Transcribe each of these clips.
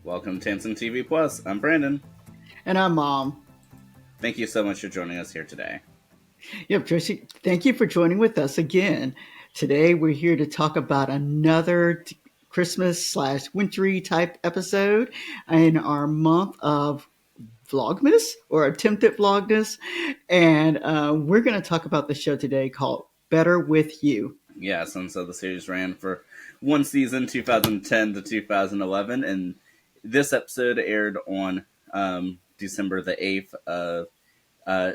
Welcome to Tansson TV Plus. I'm Brandon. And I'm Mom. Thank you so much for joining us here today. Yep, Tracy, thank you for joining with us again. Today we're here to talk about another Christmas slash wintry type episode in our month of Vlogmas or attempted Vlogmas. And we're going to talk about the show today called Better With You. Yes, and so the series ran for one season, 2010 to 2011, and this episode aired on December the 8th of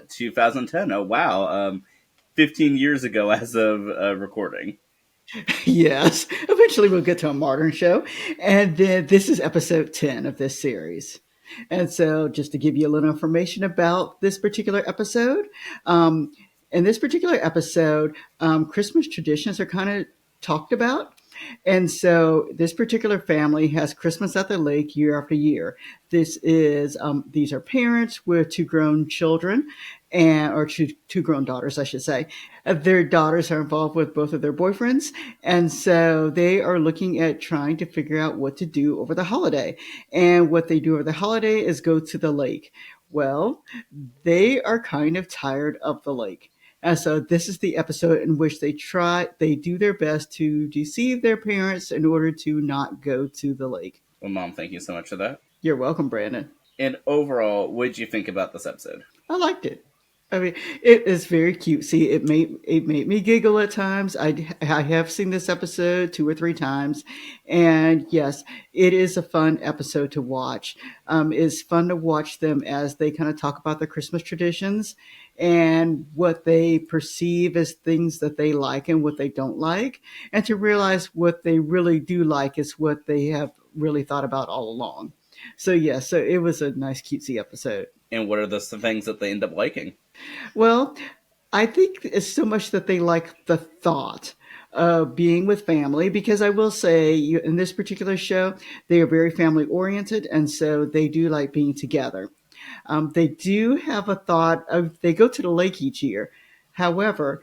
2010. Oh, wow. 15 years ago as of recording. Yes, eventually we'll get to a modern show. And then this is episode 10 of this series. And so, just to give you a little information about this particular episode, um, in this particular episode, Christmas traditions are kind of talked about. And so this particular family has Christmas at the lake year after year. These are parents with two grown children, or two grown daughters, I should say. Their daughters are involved with both of their boyfriends, and so they are looking at trying to figure out what to do over the holiday. And what they do over the holiday is go to the lake. Well, they are kind of tired of the lake. And so this is the episode in which they do their best to deceive their parents in order to not go to the lake. Well, Mom, thank you so much for that. You're welcome, Brandon. And overall, what did you think about this episode? I liked it. I mean, it is very cutesy. It made me giggle at times. I have seen this episode 2 or 3 times, and yes, it is a fun episode to watch. It's fun to watch them as they kind of talk about the Christmas traditions and what they perceive as things that they like and what they don't like, and to realize what they really do like is what they have really thought about all along. So yeah, so it was a nice cutesy episode. And what are the things that they end up liking? Well, I think it's so much that they like the thought of being with family, because I will say in this particular show, they are very family oriented, and so they do like being together. They do have a thought of they go to the lake each year. However,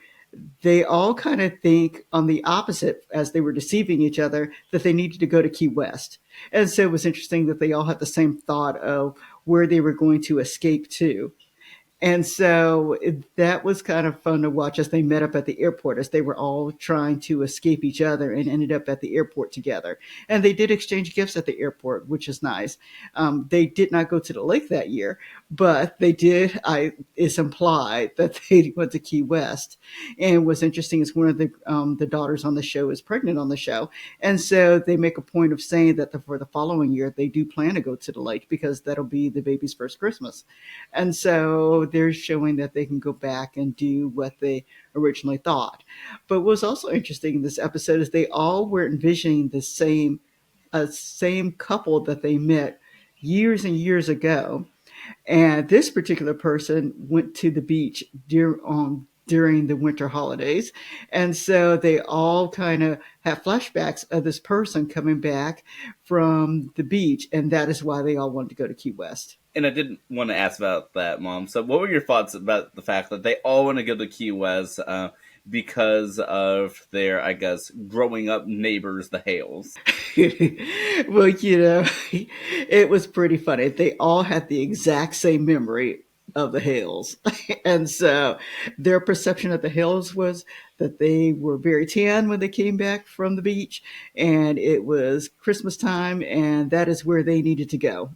they all kind of think on the opposite as they were deceiving each other that they needed to go to Key West. And so it was interesting that they all had the same thought of where they were going to escape to. And so that was kind of fun to watch as they met up at the airport, as they were all trying to escape each other and ended up at the airport together. And they did exchange gifts at the airport, which is nice. They did not go to the lake that year, but they did. It's implied that they went to Key West. And what's interesting is one of the daughters on the show is pregnant on the show. And so they make a point of saying that for the following year, they do plan to go to the lake because that'll be the baby's first Christmas. And so they're showing that they can go back and do what they originally thought. But what's also interesting in this episode is they all were envisioning the same couple that they met years and years ago. And this particular person went to the beach during the winter holidays. And so they all kind of have flashbacks of this person coming back from the beach. And that is why they all wanted to go to Key West. And I did want to ask about that, Mom. So, what were your thoughts about the fact that they all want to go to Key West because of their, I guess, growing up neighbors, the Hales? Well, it was pretty funny. They all had the exact same memory of the Hales. And so their perception of the Hales was that they were very tan when they came back from the beach, and it was Christmas time, and that is where they needed to go.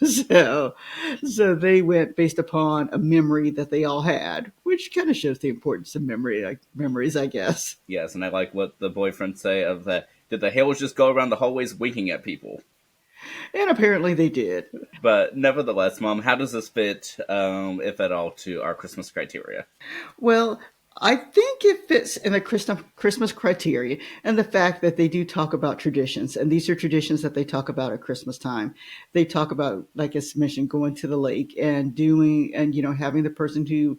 So, so they went based upon a memory that they all had, which kind of shows the importance of memories, I guess. Yes, and I like what the boyfriends say of that. Did the Hales just go around the hallways winking at people? And apparently they did. But nevertheless, Mom, how does this fit, if at all, to our Christmas criteria? Well, I think it fits in the Christmas criteria and the fact that they do talk about traditions. And these are traditions that they talk about at Christmas time. They talk about, like I mentioned, going to the lake and having the person who,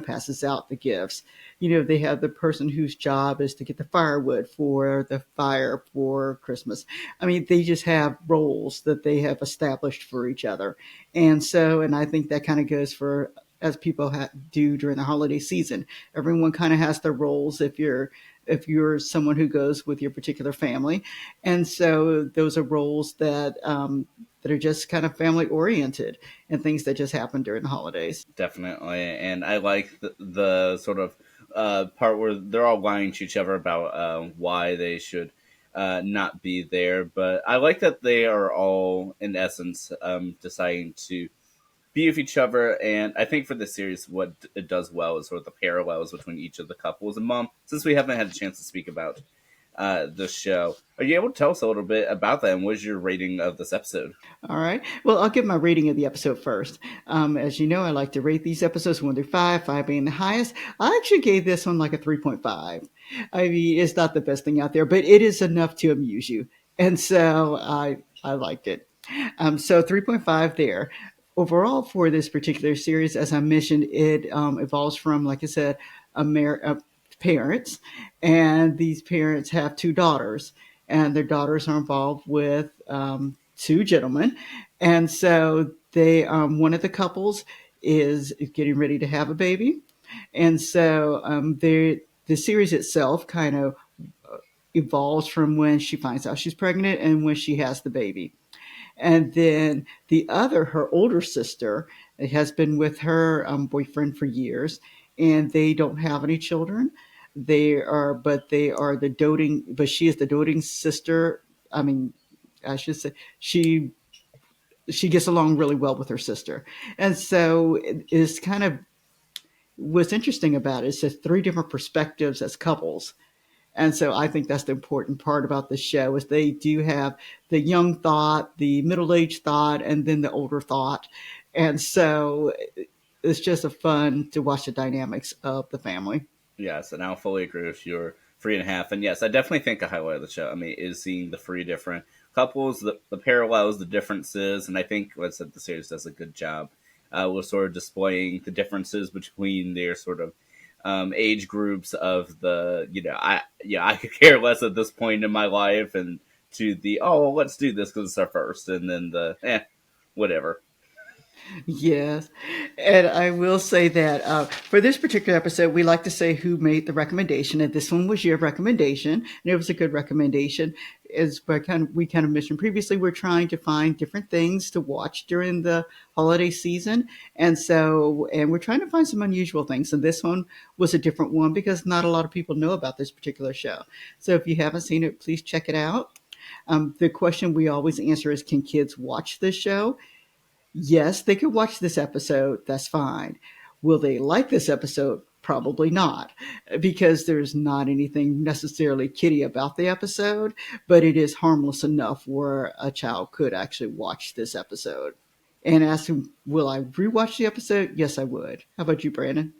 passes out the gifts. They have the person whose job is to get the firewood for the fire for Christmas. I mean, they just have roles that they have established for each other. And I think that kind of goes for as people do during the holiday season. Everyone kind of has their roles if you're someone who goes with your particular family. And so those are roles that that are just kind of family oriented and things that just happen during the holidays. Definitely, and I like the sort of part where they're all lying to each other about why they should not be there. But I like that they are all, in essence, deciding to be with each other. And I think for this series, what it does well is sort of the parallels between each of the couples. And Mom, since we haven't had a chance to speak about the show, are you able to tell us a little bit about that? And what is your rating of this episode? All right. Well, I'll give my rating of the episode first. As you know, I like to rate these episodes 1 through 5, 5 being the highest. I actually gave this one like a 3.5. I mean, it's not the best thing out there, but it is enough to amuse you. And so I liked it. So 3.5 there. Overall, for this particular series, as I mentioned, it evolves from, like I said, parents, and these parents have two daughters, and their daughters are involved with two gentlemen, and so they one of the couples is getting ready to have a baby, and so the series itself kind of evolves from when she finds out she's pregnant and when she has the baby. And then the other, her older sister, has been with her boyfriend for years, and they don't have any children. They are the doting, but she is the doting sister. I mean, I should say she gets along really well with her sister, and so it's kind of what's interesting about it is just three different perspectives as couples. And so I think that's the important part about the show is they do have the young thought, the middle-aged thought, and then the older thought. And so it's just a fun to watch the dynamics of the family. Yes, and I'll fully agree with your 3.5. And yes, I definitely think a highlight of the show, I mean, is seeing the three different couples, the parallels, the differences, and I think, like I said, the series does a good job with sort of displaying the differences between their sort of age groups of the, I could care less at this point in my life, and to the, oh, let's do this because it's our first, and then the, whatever. Yes. And I will say that for this particular episode, we like to say who made the recommendation. And this one was your recommendation. And it was a good recommendation. As we kind of mentioned previously, we're trying to find different things to watch during the holiday season. And we're trying to find some unusual things. And this one was a different one because not a lot of people know about this particular show. So if you haven't seen it, please check it out. The question we always answer is, can kids watch this show? Yes, they could watch this episode. That's fine. Will they like this episode? Probably not, because there's not anything necessarily kiddie about the episode, but it is harmless enough where a child could actually watch this episode. And ask him, will I rewatch the episode? Yes, I would. How about you, Brandon?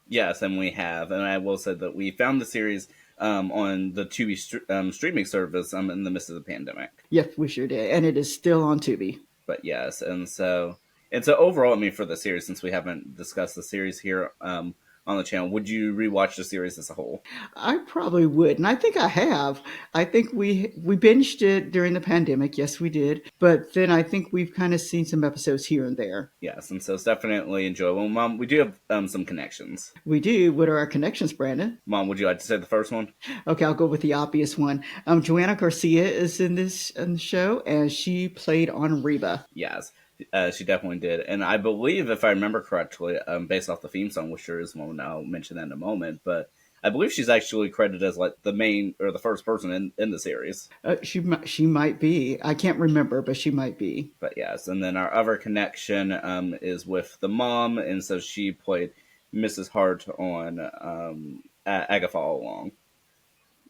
Yes, and we have. And I will say that we found the series on the Tubi streaming service in the midst of the pandemic. Yes, we sure did. And it is still on Tubi. But yes, and so overall, I mean, for the series, since we haven't discussed the series here on the channel, would you rewatch the series as a whole? I probably would, and I think I have. I think we binged it during the pandemic. Yes, we did. But then I think we've kind of seen some episodes here and there. Yes, and so it's definitely enjoyable. Mom, we do have some connections. We do. What are our connections, Brandon? Mom, would you like to say the first one? Okay, I'll go with the obvious one. Joanna Garcia is in the show, and she played on Reba. Yes, she definitely did. And I believe, if I remember correctly, based off the theme song, which sure is one, I'll mention that in a moment, but I believe she's actually credited as like the main or the first person in the series. She might be. I can't remember, but she might be. But yes, and then our other connection is with the mom, and so she played Mrs. Hart on Agatha All Along.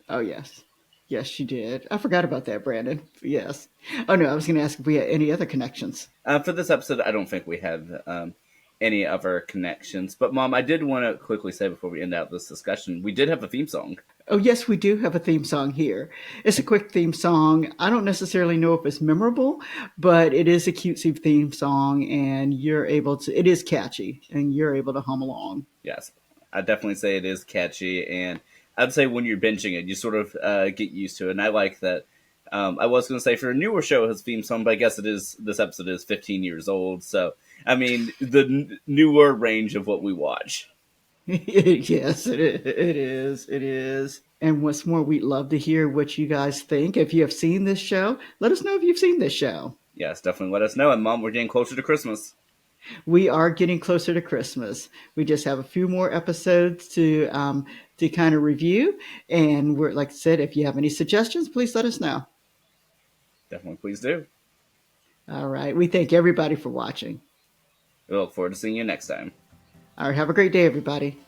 Oh, yes. Yes, she did. I forgot about that, Brandon. Yes. Oh, no, I was going to ask if we had any other connections. For this episode, I don't think we have any other connections. But, Mom, I did want to quickly say before we end out this discussion, we did have a theme song. Oh, yes, we do have a theme song here. It's a quick theme song. I don't necessarily know if it's memorable, but it is a cutesy theme song, and it is catchy, and you're able to hum along. Yes, I definitely say it is catchy, and I'd say when you're binging it, you sort of get used to it, and I like that. I was going to say for a newer show, his theme song, but I guess this episode is 15 years old, so, I mean, the newer range of what we watch. Yes, it is. It is. And what's more, we'd love to hear what you guys think. If you have seen this show, let us know if you've seen this show. Yes, definitely let us know. And Mom, we're getting closer to Christmas. We are getting closer to Christmas. We just have a few more episodes to kind of review. And we're like I said, if you have any suggestions, please let us know. Definitely, please do. All right. We thank everybody for watching. We look forward to seeing you next time. All right. Have a great day, everybody.